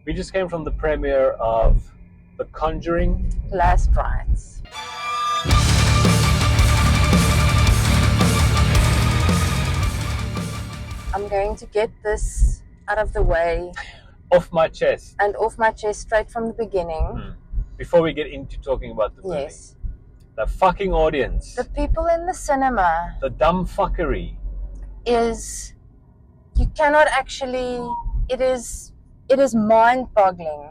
We just came from the premiere of The Conjuring. Last Rites. I'm going to get this out of the way. Off my chest. And off my chest straight from the beginning. Before we get into talking about the movie. Yes. The fucking audience. The people in the cinema. The dumb fuckery. Is, you cannot actually, it is mind-boggling.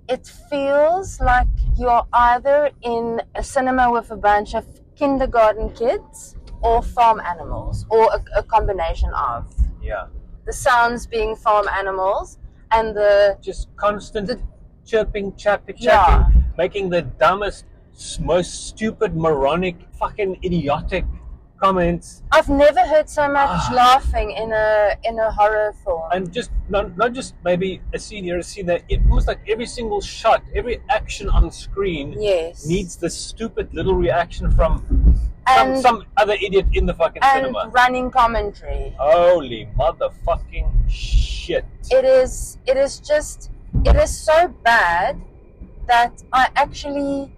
It feels like you're either in a cinema with a bunch of kindergarten kids or farm animals, or a combination of. Yeah. The sounds being farm animals and the... Just constant chirping, chapping, making the dumbest, most stupid, moronic, fucking idiotic comments. I've never heard so much laughing in a horror film. And just not just maybe a scene here, a scene there. It almost like every single shot, every action on screen needs this stupid little reaction from some other idiot in the fucking cinema. And running commentary. Holy motherfucking shit. It is so bad that I actually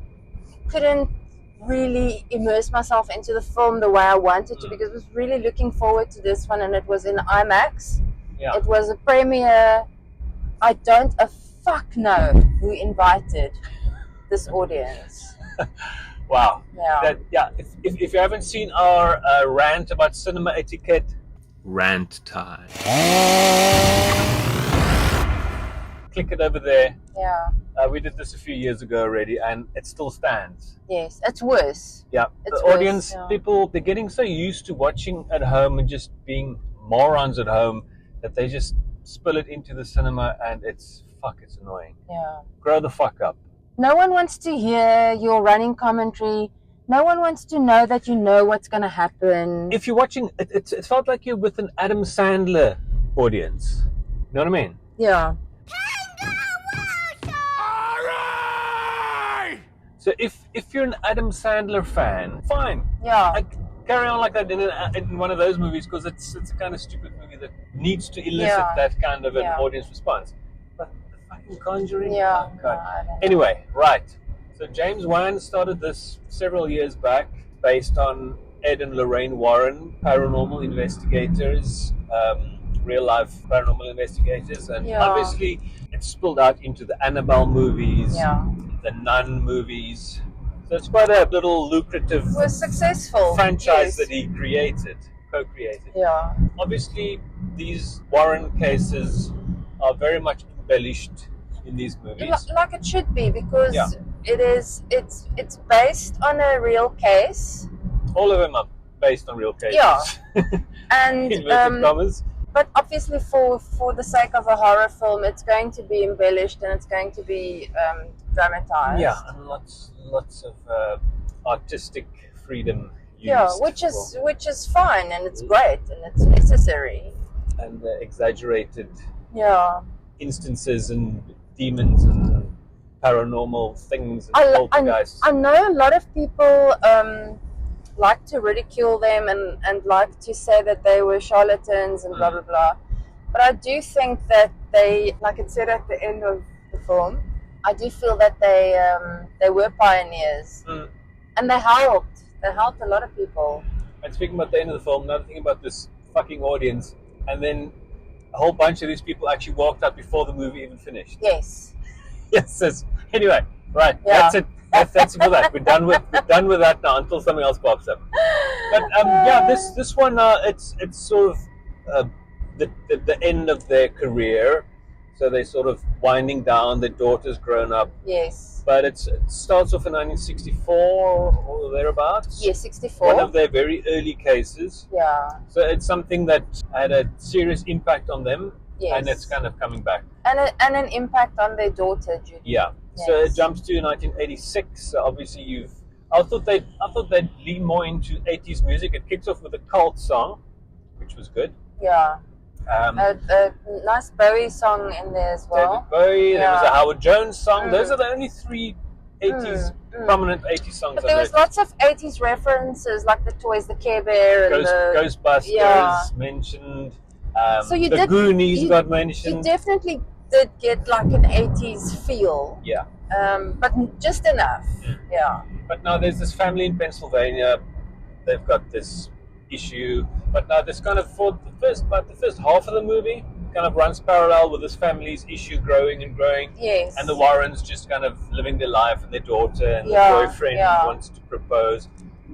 couldn't really immerse myself into the film the way I wanted to, because I was really looking forward to this one, and it was in IMAX. Yeah. It was a premiere. I don't a fuck know who invited this audience. Wow. Yeah. If you haven't seen our rant about cinema etiquette, rant time. Click it over there. Yeah. We did this a few years ago already, and it still stands. Yes, it's worse. Yeah, it's the audience, worse, people, they're getting so used to watching at home and just being morons at home that they just spill it into the cinema, and it's annoying. Yeah. Grow the fuck up. No one wants to hear your running commentary. No one wants to know that you know what's going to happen. If you're watching, it felt like you're with an Adam Sandler audience. You know what I mean? Yeah. So if you're an Adam Sandler fan, fine. Yeah. Carry on like that in one of those movies, because it's a kind of stupid movie that needs to elicit that kind of an audience response. But the fucking Conjuring? Yeah. Oh, God. Anyway, right. So James Wan started this several years back based on Ed and Lorraine Warren, paranormal investigators, real life paranormal investigators, and obviously it spilled out into the Annabelle movies, the Nun movies. So it's quite a little lucrative, successful franchise that he co-created. Yeah. Obviously, these Warren cases are very much embellished in these movies. Like it should be, because it's based on a real case. All of them are based on real cases. Yeah. And inverted commas. But obviously, for the sake of a horror film, it's going to be embellished and it's going to be dramatized. Yeah, and lots of artistic freedom used. Yeah, which is fine, and it's great, and it's necessary. And exaggerated instances and demons and paranormal things and poltergeists. I know a lot of people like to ridicule them and like to say that they were charlatans and blah blah blah, but I do think that they, like it said at the end of the film, I do feel that they were pioneers, and they helped a lot of people. And speaking about the end of the film, another thing about this fucking audience, and then a whole bunch of these people actually walked out before the movie even finished. Yes. Yes. Anyway, right. Yeah. That's it. That's it for that. We're done with that now until something else pops up. But this one, it's sort of the end of their career, so they're sort of winding down. Their daughter's grown up. Yes. But it starts off in 1964 or thereabouts. Yes, 64. One of their very early cases. Yeah. So it's something that had a serious impact on them. Yes. And it's kind of coming back. And an impact on their daughter, Judy. Yeah. Yes. So it jumps to 1986. So obviously I thought they'd lean more into 80s music. It kicks off with a cult song, which was good. Yeah. A nice Bowie song in there as well. David Bowie. There was a Howard Jones song. Those are the only three 80s prominent 80s songs. But there was lots of 80s references, like the toys, the Care Bear, and the Ghostbusters mentioned. So the Goonies got mentioned. You definitely did get like an 80s feel. Yeah. But just enough. Yeah. But now there's this family in Pennsylvania. They've got this issue. But now this kind of, for the first half of the movie, kind of runs parallel with this family's issue growing and growing. Yes. And the Warrens just kind of living their life, and their daughter and Yeah, the boyfriend yeah. wants to propose.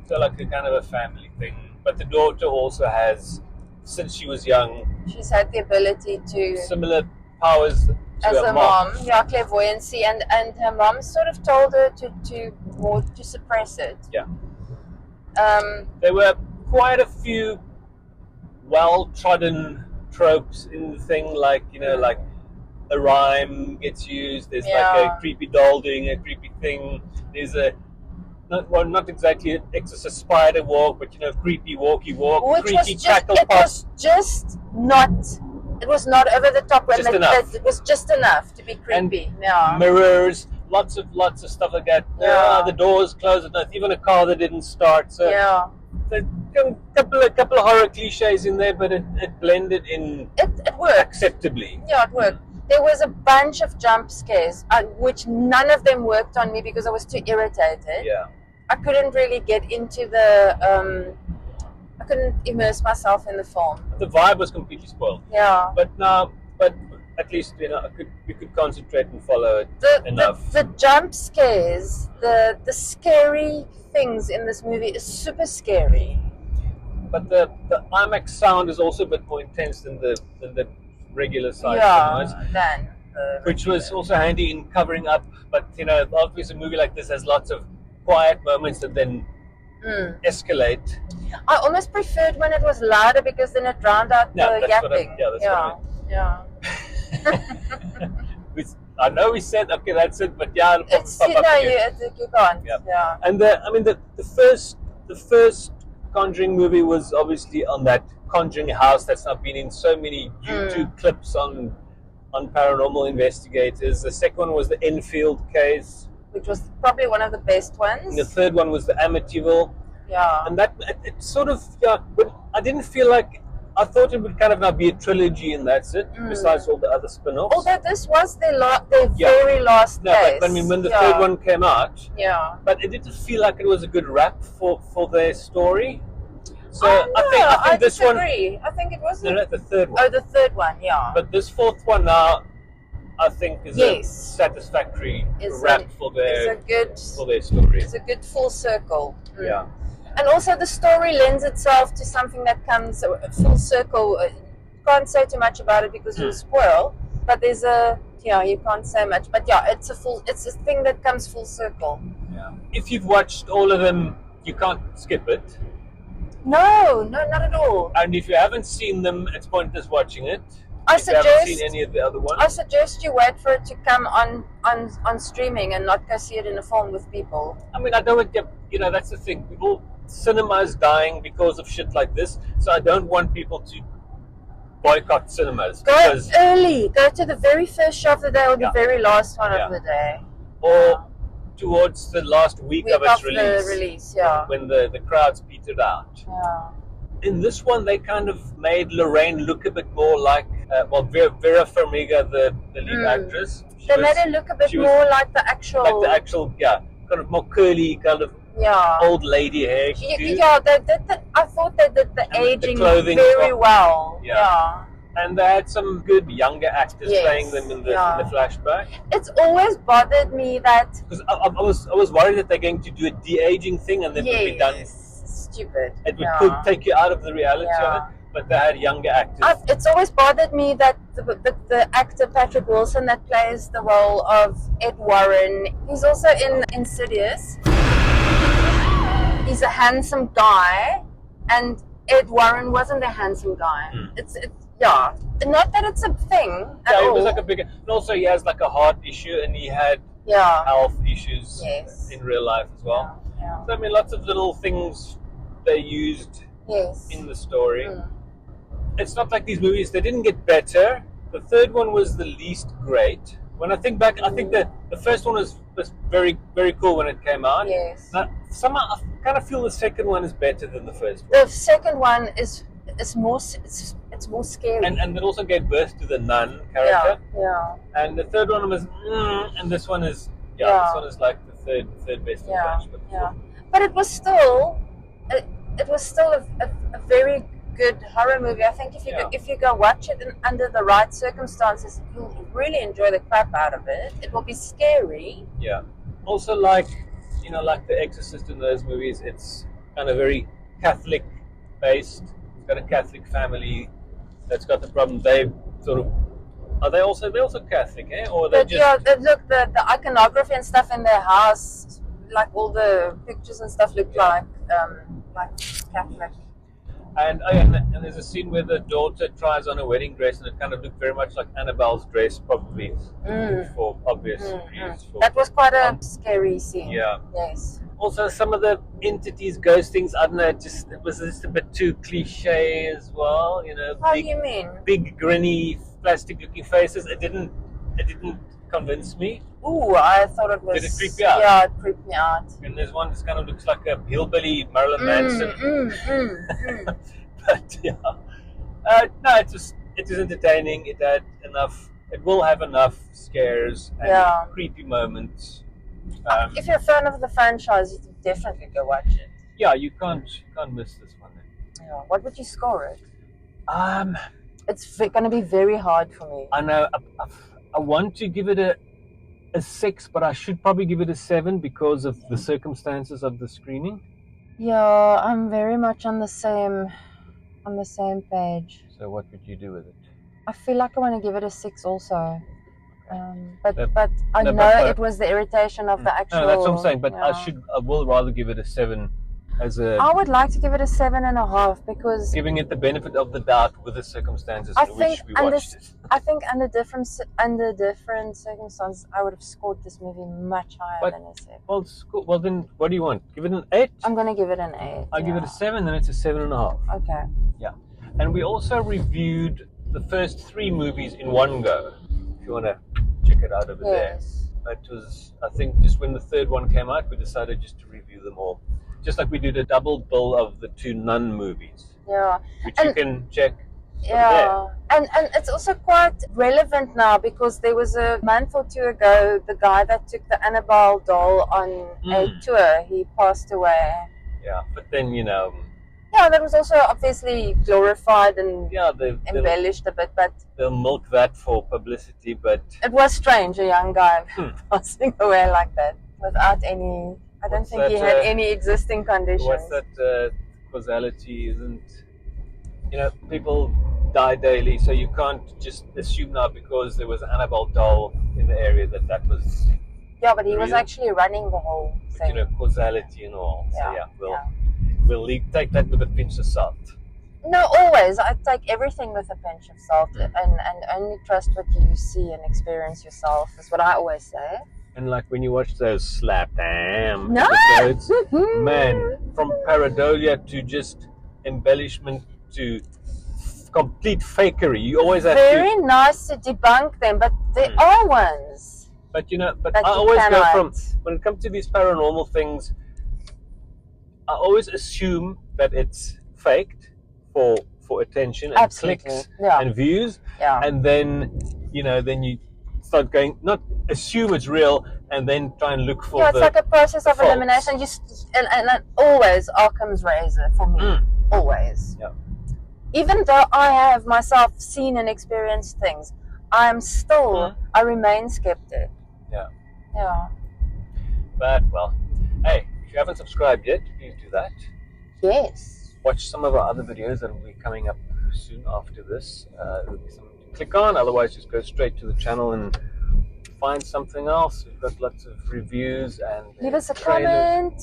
So like a kind of a family thing. But the daughter also has, since she was young, She's had the ability to, similar powers to as her a mom, yeah, clairvoyancy, and her mom sort of told her to suppress it. Yeah. Um, There were quite a few well-trodden tropes in the thing, like, you know, like a rhyme gets used, there's like Yeah. a creepy doll doing a creepy thing, there's a, not exactly an exorcist spider walk, but, you know, creepy walkie walk, which creaky was cackle it pop. was just not. It was not over the top. When Just enough. it was just enough to be creepy. Yeah. Mirrors, lots of stuff like that. Yeah. The doors closed at night, even a car that didn't start. So Yeah. a couple of horror cliches in there, but it blended in It worked. acceptably. Yeah, it worked. There was a bunch of jump scares, which none of them worked on me because I was too irritated. Yeah. I couldn't really get into the. I couldn't immerse myself in the film. The vibe was completely spoiled. Yeah. But at least, you know, we could concentrate and follow it enough. The jump scares, the scary things in this movie is super scary. But the IMAX sound is also a bit more intense than the regular size Yeah. cinemas, Then. which was also handy in covering up. But, you know, obviously a movie like this has lots of quiet moments that then escalate. I almost preferred when it was louder because then it drowned out Yeah, the that's what I- yapping. yeah, that's what I know we said, okay, that's it, but yeah, it'll It's pop up again. you can't. Yeah. Yeah. And the first Conjuring movie was obviously on that Conjuring house that's now been in so many YouTube clips on paranormal investigators. The second one was the Enfield case. Which was probably one of the best ones. And the third one was the Amityville. Yeah. And that it sort of, yeah, but I didn't feel like, I thought it would kind of now be a trilogy and that's it, besides all the other spin-offs. Although this was their Yeah. very last No, case. but I mean, when the third one came out, Yeah. but it didn't feel like it was a good wrap for their story. So Oh, no, I think this one, disagree. I think it was no, the third one. Oh, the third one, yeah. But this fourth one now, I think, is a Yes. satisfactory It's wrap a- for it's their story. a good full circle. Yeah. And also the story lends itself to something that comes full circle. Can't say too much about it because you'll spoil. But there's you can't say much. But yeah, it's a thing that comes full circle. Yeah. If you've watched all of them, you can't skip it. No, not at all. And if you haven't seen them, it's pointless watching it. I If you haven't suggest seen any of the other ones. I suggest you wait for it to come on streaming and not go see it in a film with people. I mean, I don't get, you know, that's the thing. Cinema is dying because of shit like this. So I don't want people to boycott cinemas. Go because, early. Go to the very first show of the day or the Yeah. very last one Yeah. of the day. or towards the last week of its of release. the release, yeah. When the crowds petered out. Yeah. In this one, they kind of made Lorraine look a bit more like, Vera Farmiga, the lead actress. They made it look a bit she was more like the actual. like the actual, kind of more curly, kind of Yeah. old lady hair. Yeah, they did I thought they did the And the aging clothing as very well. Yeah. Yeah. And they had some good younger actors Yes, playing them in the flashback. It's always bothered me that. Because I was worried that they're going to do a de-aging thing and then it would be done. Stupid. It would take you out of the reality of it. But they had younger actors. It's always bothered me that the actor Patrick Wilson that plays the role of Ed Warren, he's also in Insidious. He's a handsome guy, and Ed Warren wasn't a handsome guy. It's not that it's a thing at He all. was like a bigger, and also he has like a heart issue and he had health issues in real life as well. Yeah. So I mean, lots of little things they used in the story. It's not like these movies, they didn't get better. The third one was the least great. When I think back, I think that the first one was very, very cool when it came out. Yes. Now, somehow I kind of feel the second one is better than the first one. The second one is more. It's it's more scary. And it also gave birth to the nun character. Yeah. And the third one was, and this one is, this one is like the third best of the bunch. But it was still, it was still a very good horror movie. I think if you go watch it under the right circumstances, you'll really enjoy the crap out of it. It will be scary. Yeah. Also, like The Exorcist in those movies, it's kind of very Catholic based. It's got a Catholic family that's got the problem. They sort of they're also Catholic, eh? Or they just look the iconography and stuff in their house, like all the pictures and stuff look like Catholic. And there's a scene where the daughter tries on a wedding dress, and it kind of looked very much like Annabelle's dress, probably for obvious reasons. That was quite a scary scene. Yeah. Yes. Also, some of the entities, ghost things, I don't know, it was just a bit too cliche as well. How do you mean? Big, grinny, plastic-looking faces. It didn't convince me. Ooh, I thought it was. Did it creep you out? Yeah, it creeped me out. And there's one that kind of looks like a hillbilly Marilyn Manson. But yeah, no, it was entertaining. It had enough. It will have enough scares and creepy moments. If you're a fan of the franchise, you should definitely go watch it. Yeah, you can't miss this one. Yeah. What would you score it? It's going to be very hard for me. I know. I want to give it a 6, but I should probably give it a 7 because of the circumstances of the screening. Yeah, I'm very much on the same page. So what would you do with it? I feel like I want to give it a 6 also. But I know it was the irritation of the actual. No, that's what I'm saying. But I will rather give it a 7 I would like to give it a 7.5 because giving it the benefit of the doubt with the circumstances in which we watched it. I think under different circumstances, I would have scored this movie much higher than a 7. Well, then what do you want? Give it an 8? I'm going to give it an 8. I'll give it a 7, then it's a 7.5. Okay. Yeah. And we also reviewed the first 3 movies in one go. If you want to check it out over there. It was, I think, just when the third one came out, we decided just to review them all. Just like we did a double bill of the 2 nun movies. Yeah. Which you can check. Yeah. And it's also quite relevant now because there was a month or 2 ago, the guy that took the Annabelle doll on a tour, he passed away. Yeah, but then, Yeah, that was also obviously glorified and embellished a bit, but they'll milk that for publicity, but it was strange, a young guy passing away like that without any. I don't think he had any existing conditions. What's that causality? Isn't people die daily, so you can't just assume now because there was an Annabelle doll in the area that was. Yeah, but he was actually running the whole thing. Causality and all. So we'll take that with a pinch of salt. No, always. I take everything with a pinch of salt and only trust what you see and experience yourself. Is what I always say. And like when you watch those slap episodes, man, from pareidolia to just embellishment to complete fakery, you always have very nice to debunk them, but there are ones. But I always go from when it comes to these paranormal things, I always assume that it's faked for attention and clicks and views, and then you start going, not assume it's real and then try and look for it's like a process of elimination. And always Occam's razor for me. Always. Yeah. Even though I have myself seen and experienced things, I remain skeptic. Yeah. Yeah. But hey, if you haven't subscribed yet, please do that. Yes. Watch some of our other videos that will be coming up soon after this. There'll be something to click on, otherwise just go straight to the channel and find something else. We've got lots of reviews and leave us a comment.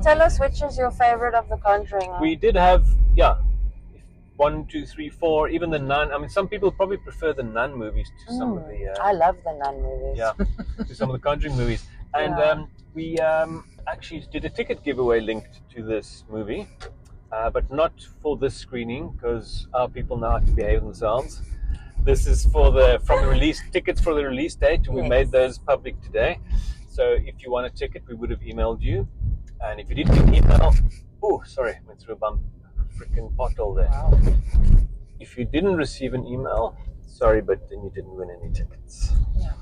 Tell us which is your favorite of the Conjuring. We did have 1, 2, 3, 4, even the Nun. I mean, some people probably prefer the Nun movies to some of the I love the Nun movies. To some of the Conjuring movies. And we actually did a ticket giveaway linked to this movie, but not for this screening because our people know how to behave themselves. This is from the release tickets for the release date, and we made those public today. So if you want a ticket, we would have emailed you. And if you didn't email, went through a freaking pothole there. Wow. if you didn't receive an email, sorry, but then you didn't win any tickets. Yeah.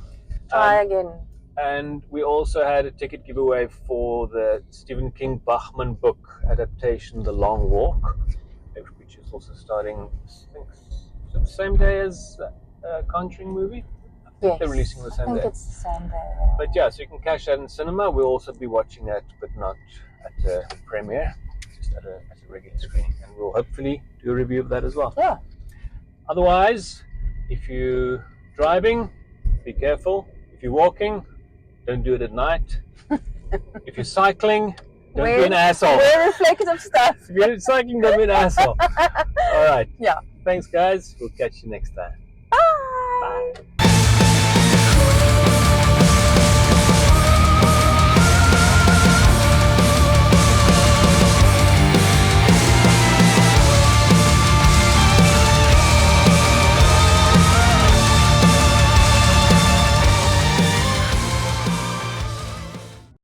Try again. And we also had a ticket giveaway for the Stephen King Bachman book adaptation, The Long Walk, which is also starting, I think, the same day as Conjuring movie. Yes. They're releasing the same day. I think it's the same day. But yeah, so you can catch that in cinema. We'll also be watching that, but not at the premiere, just at a regular screening. And we'll hopefully do a review of that as well. Yeah. Otherwise, if you're driving, be careful. If you're walking, don't do it at night. If you're cycling, don't be an asshole. Wear reflective stuff. If you're cycling, don't be an asshole. All right. Yeah. Thanks, guys. We'll catch you next time.